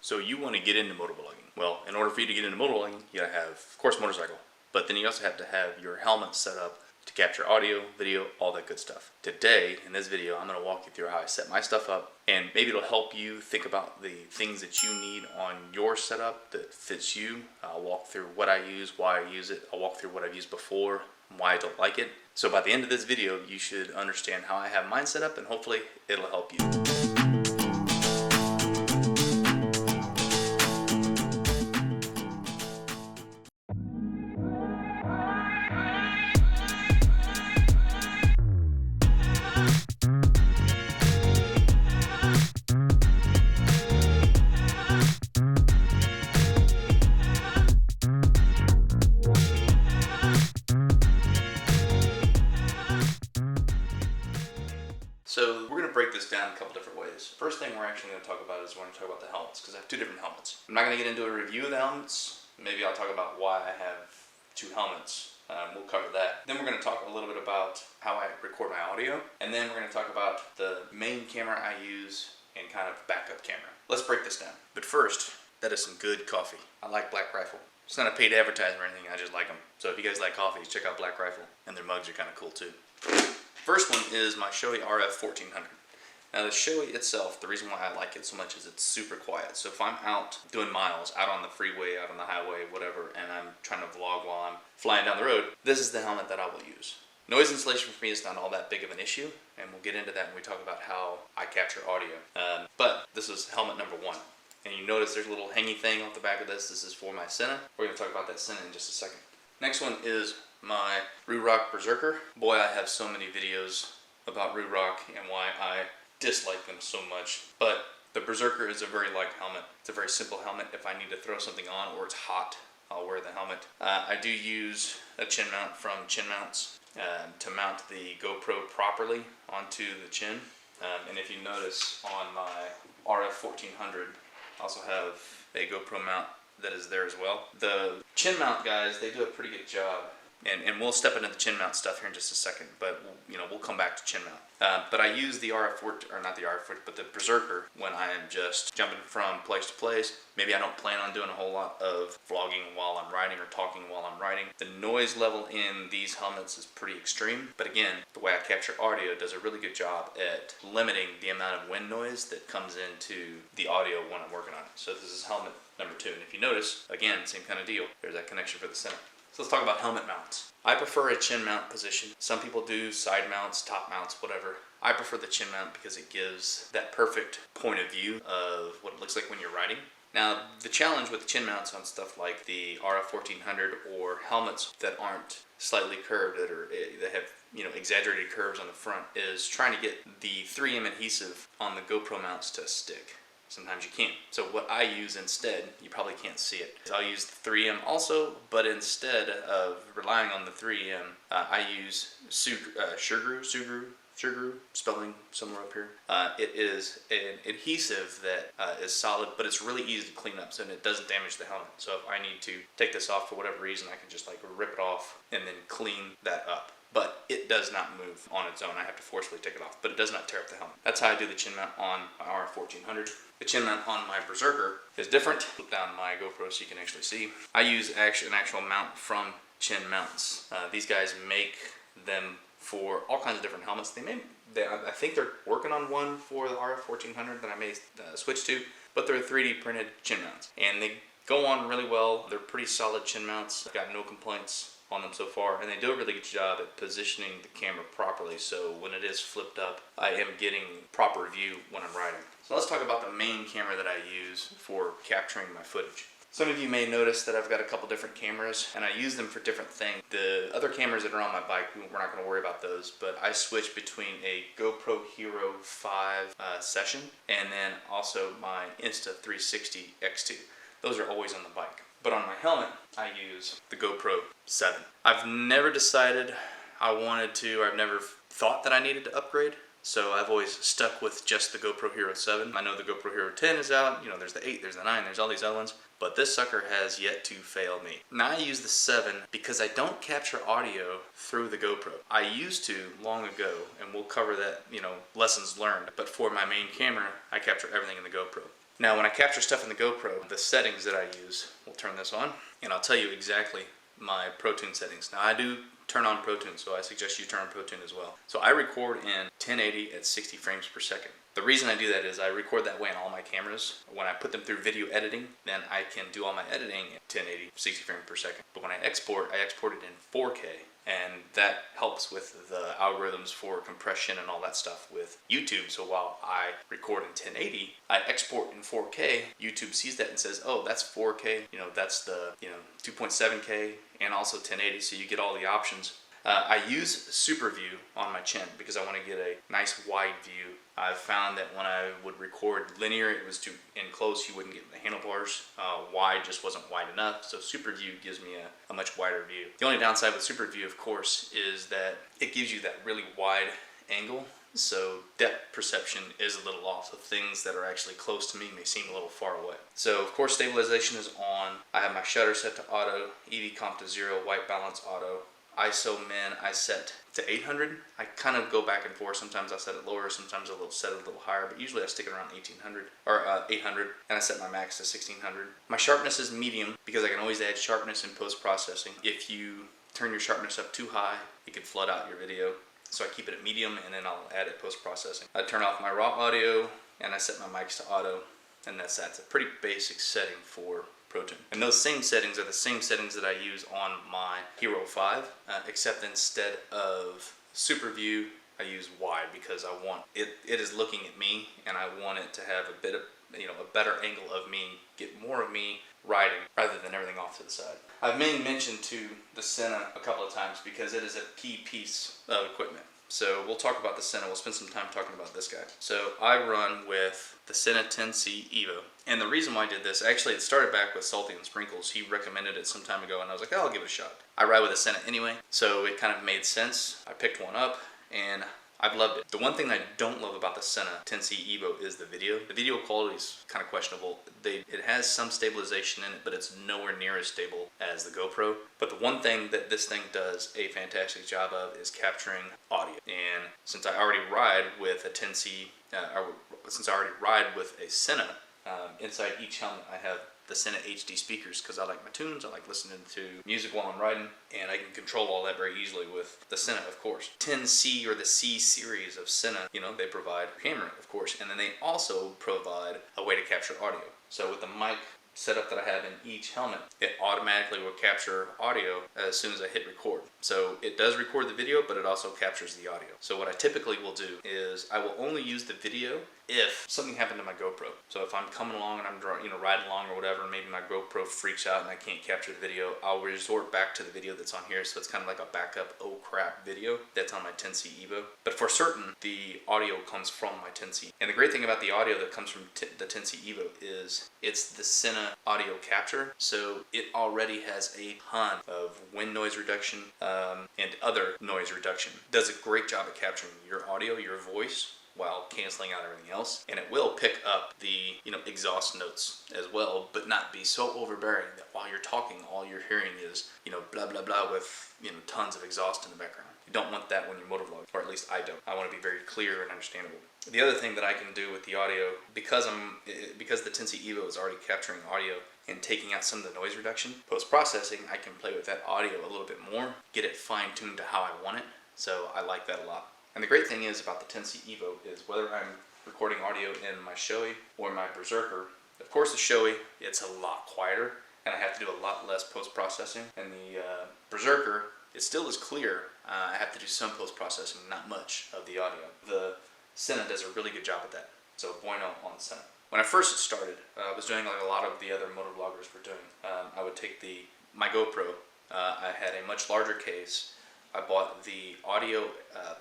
So you want to get into motovlogging. Well, in order for you to get into motovlogging, you gotta have, of course, motorcycle. But then you also have to have your helmet set up to capture audio, video, all that good stuff. Today, in this video, I'm gonna walk you through how I set my stuff up, and maybe it'll help you think about the things that you need on your setup that fits you. I'll walk through what I use, why I use it. I'll walk through what I've used before, why I don't like it. So by the end of this video, you should understand how I have mine set up, and hopefully it'll help you. So we're going to break this down a couple different ways. First thing we're actually going to talk about is we're going to talk about the helmets, because I have two different helmets. I'm not going to get into a review of the helmets. Maybe I'll talk about why I have two helmets. We'll cover that. Then we're going to talk a little bit about how I record my audio. And then we're going to talk about the main camera I use and kind of backup camera. Let's break this down. But first, that is some good coffee. I like Black Rifle. It's not a paid advertisement or anything, I just like them. So if you guys like coffees, check out Black Rifle. And their mugs are kind of cool too. First one is my Shoei RF 1400. Now the Shoei itself, the reason why I like it so much is it's super quiet. So if I'm out doing miles, out on the freeway, out on the highway, whatever, and I'm trying to vlog while I'm flying down the road, this is the helmet that I will use. Noise insulation for me is not all that big of an issue, and we'll get into that when we talk about how I capture audio. But this is helmet number one. And you notice there's a little hangy thing off the back of this. This is for my Senna. We're going to talk about that Senna in just a second. Next one is my Ruroc Berserker. Boy, I have so many videos about Ruroc and why I dislike them so much. But the Berserker is a very light helmet. It's a very simple helmet. If I need to throw something on or it's hot, I'll wear the helmet. I do use a chin mount from Chin Mounts to mount the GoPro properly onto the chin. And if you notice on my RF 1400, I also have a GoPro mount that is there as well. The chin mount guys, they do a pretty good job. And we'll step into the chin mount stuff here in just a second, but we'll come back to chin mount. But I use the RF 14, or not the RF 14, but the Berserker when I am just jumping from place to place. Maybe I don't plan on doing a whole lot of vlogging while I'm riding or talking while I'm riding. The noise level in these helmets is pretty extreme, but again, the way I capture audio does a really good job at limiting the amount of wind noise that comes into the audio when I'm working on it. So this is helmet number two, and if you notice, again, same kind of deal. There's that connection for the center. So let's talk about helmet mounts. I prefer a chin mount position. Some people do side mounts, top mounts, whatever. I prefer the chin mount because it gives that perfect point of view of what it looks like when you're riding. Now, the challenge with chin mounts on stuff like the RF 1400 or helmets that aren't slightly curved, that have exaggerated curves on the front, is trying to get the 3M adhesive on the GoPro mounts to stick. Sometimes you can't. So what I use instead, you probably can't see it, I'll use the 3M also, but instead of relying on the 3M, I use Sugru, spelling somewhere up here. It is an adhesive that is solid, but it's really easy to clean up, so it doesn't damage the helmet. So if I need to take this off for whatever reason, I can just like rip it off and then clean that up. But it does not move on its own. I have to forcefully take it off, but it does not tear up the helmet. That's how I do the chin mount on my RF 1400. The chin mount on my Berserker is different. Flip down my GoPro so you can actually see. I use an actual mount from Chin Mounts. These guys make them for all kinds of different helmets. I think they're working on one for the RF 1400 that I may switch to, but they're 3D printed chin mounts, and they go on really well. They're pretty solid chin mounts. I've got no complaints on them so far, and they do a really good job at positioning the camera properly, so when it is flipped up, I am getting proper view when I'm riding. So let's talk about the main camera that I use for capturing my footage. Some of you may notice that I've got a couple different cameras, and I use them for different things. The other cameras that are on my bike, we're not going to worry about those, but I switch between a GoPro Hero 5 Session and then also my Insta360 X2. Those are always on the bike. But on my helmet, I use the GoPro 7. I've never decided I wanted to, or I've never thought that I needed to upgrade. So I've always stuck with just the GoPro Hero 7. I know the GoPro Hero 10 is out, there's the 8, there's the 9, there's all these other ones, but this sucker has yet to fail me. Now I use the 7 because I don't capture audio through the GoPro. I used to long ago, and we'll cover that, lessons learned, but for my main camera, I capture everything in the GoPro. Now when I capture stuff in the GoPro, the settings that I use, we'll turn this on, and I'll tell you exactly my Protune settings. Now I do turn on Protune, so I suggest you turn on Protune as well. So I record in 1080 at 60 frames per second. The reason I do that is I record that way on all my cameras. When I put them through video editing, then I can do all my editing at 1080, 60 frames per second. But when I export it in 4K. And that helps with the algorithms for compression and all that stuff with YouTube. So while I record in 1080, I export in 4K. YouTube sees that and says, oh, that's 4K. That's the 2.7K and also 1080. So you get all the options. I use Super View on my chin because I want to get a nice wide view. I've found that when I would record linear, it was too in close, you wouldn't get the handlebars. Wide just wasn't wide enough, so Super View gives me a much wider view. The only downside with Super View, of course, is that it gives you that really wide angle, so depth perception is a little off, so things that are actually close to me may seem a little far away. So, of course, stabilization is on. I have my shutter set to auto, EV comp to 0, white balance auto. ISO min I set to 800. I kind of go back and forth. Sometimes I set it lower, sometimes I'll set it a little higher, but usually I stick it around 1800 or 800, and I set my max to 1600. My sharpness is medium because I can always add sharpness in post-processing. If you turn your sharpness up too high, it can flood out your video. So I keep it at medium and then I'll add it post-processing. I turn off my raw audio and I set my mics to auto, and that's a pretty basic setting for Protune. And those same settings are the same settings that I use on my Hero 5, except instead of Super View, I use wide because I want it is looking at me, and I want it to have a bit of, a better angle of me, get more of me riding rather than everything off to the side. I've made mention to the Sena a couple of times because it is a key piece of equipment. So we'll talk about the Sena. We'll spend some time talking about this guy. So I run with the Sena 10C Evo. And the reason why I did this, actually it started back with Salty and Sprinkles. He recommended it some time ago and I was like, oh, I'll give it a shot. I ride with a Sena anyway, so it kind of made sense. I picked one up and I've loved it. The one thing I don't love about the Sena 10C Evo is the video. The video quality is kind of questionable. It has some stabilization in it, but it's nowhere near as stable as the GoPro. But the one thing that this thing does a fantastic job of is capturing audio. And since I already ride with a 10C, since I already ride with a Sena, inside each helmet I have the Sena HD speakers because I like my tunes, I like listening to music while I'm riding, and I can control all that very easily with the Sena, of course. 10C or the C series of Sena, they provide camera, of course, and then they also provide a way to capture audio. So with the mic setup that I have in each helmet, it automatically will capture audio as soon as I hit record. So it does record the video, but it also captures the audio. So what I typically will do is I will only use the video if something happened to my GoPro. So if I'm coming along and I'm riding along or whatever, maybe my GoPro freaks out and I can't capture the video, I'll resort back to the video that's on here. So it's kind of like a backup, oh crap video that's on my 10C Evo. But for certain, the audio comes from my 10C. And the great thing about the audio that comes from the 10C Evo is it's the Sena audio capture. So it already has a ton of wind noise reduction and other noise reduction. Does a great job at capturing your audio, your voice, while canceling out everything else, and it will pick up the exhaust notes as well, but not be so overbearing that while you're talking all you're hearing is blah blah blah with tons of exhaust in the background. You don't want that when you're motovlog, or at least I don't. I want to be very clear and understandable. The other thing that I can do with the audio, because the 10C Evo is already capturing audio and taking out some of the noise reduction, post-processing, I can play with that audio a little bit more, get it fine-tuned to how I want it, so I like that a lot. And the great thing is about the 10C Evo is whether I'm recording audio in my Shoei or my Berserker, of course the Shoei, it's a lot quieter and I have to do a lot less post-processing. And the Berserker, it still is clear. I have to do some post-processing, not much of the audio. The Sena does a really good job at that. So bueno on the Sena. When I first started, I was doing like a lot of the other motovloggers were doing. I would take my GoPro, I had a much larger case. I bought the audio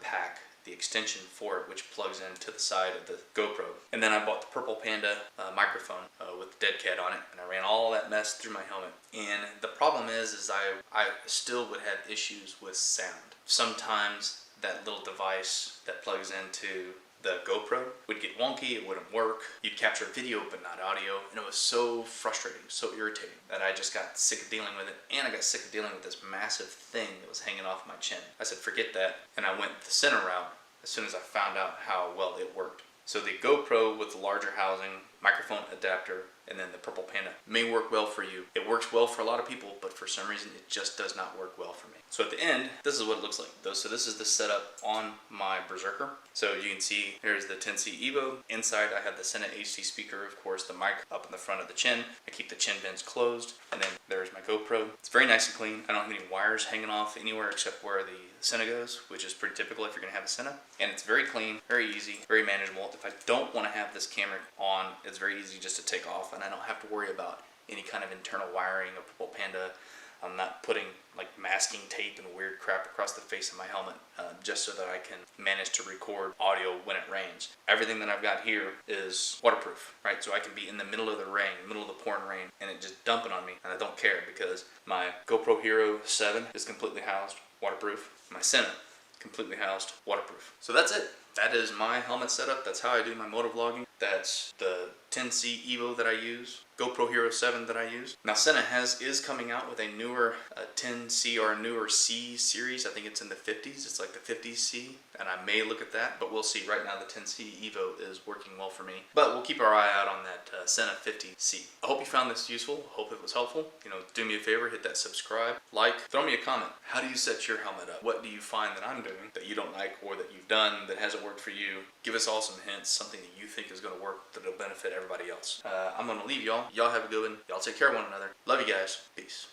pack, the extension for it, which plugs into the side of the GoPro. And then I bought the Purple Panda microphone with the dead cat on it, and I ran all that mess through my helmet. And the problem is I still would have issues with sound. Sometimes that little device that plugs into the GoPro would get wonky, it wouldn't work. You'd capture video but not audio, and it was so frustrating, so irritating that I just got sick of dealing with it, and I got sick of dealing with this massive thing that was hanging off my chin. I said forget that, and I went the Sena route as soon as I found out how well it worked. So the GoPro with the larger housing microphone adapter, and then the Purple Panda may work well for you. It works well for a lot of people, but for some reason it just does not work well for me. So at the end, this is what it looks like. So this is the setup on my Berserker. So you can see here's the 10C Evo. Inside I have the Sena HD speaker, of course, the mic up in the front of the chin. I keep the chin vents closed, and then there's my GoPro. It's very nice and clean. I don't have any wires hanging off anywhere except where the Sena goes, which is pretty typical if you're gonna have a Sena. And it's very clean, very easy, very manageable. If I don't want to have this camera on, it's very easy just to take off, and I don't have to worry about any kind of internal wiring of Purple Panda. I'm not putting like masking tape and weird crap across the face of my helmet just so that I can manage to record audio when it rains. Everything that I've got here is waterproof, right? So I can be in the middle of the rain, middle of the pouring rain, and it just dumping on me, and I don't care because my GoPro Hero 7 is completely housed, waterproof. My Sena, completely housed, waterproof. So that's it. That is my helmet setup. That's how I do my motovlogging. That's the 10C Evo that I use, GoPro Hero 7 that I use. Now Sena is coming out with a newer 10C or a newer C series. I think it's in the 50s. It's like the 50C, and I may look at that, but we'll see. Right now the 10C Evo is working well for me, but we'll keep our eye out on that Sena 50C. I hope you found this useful. Hope it was helpful. You know, do me a favor, hit that subscribe, like, throw me a comment. How do you set your helmet up? What do you find that I'm doing that you don't like or that you've done that hasn't worked for you? Give us all some hints, something that you think is going to work that'll benefit everybody else. I'm going to leave y'all. Y'all have a good one. Y'all take care of one another. Love you guys. Peace.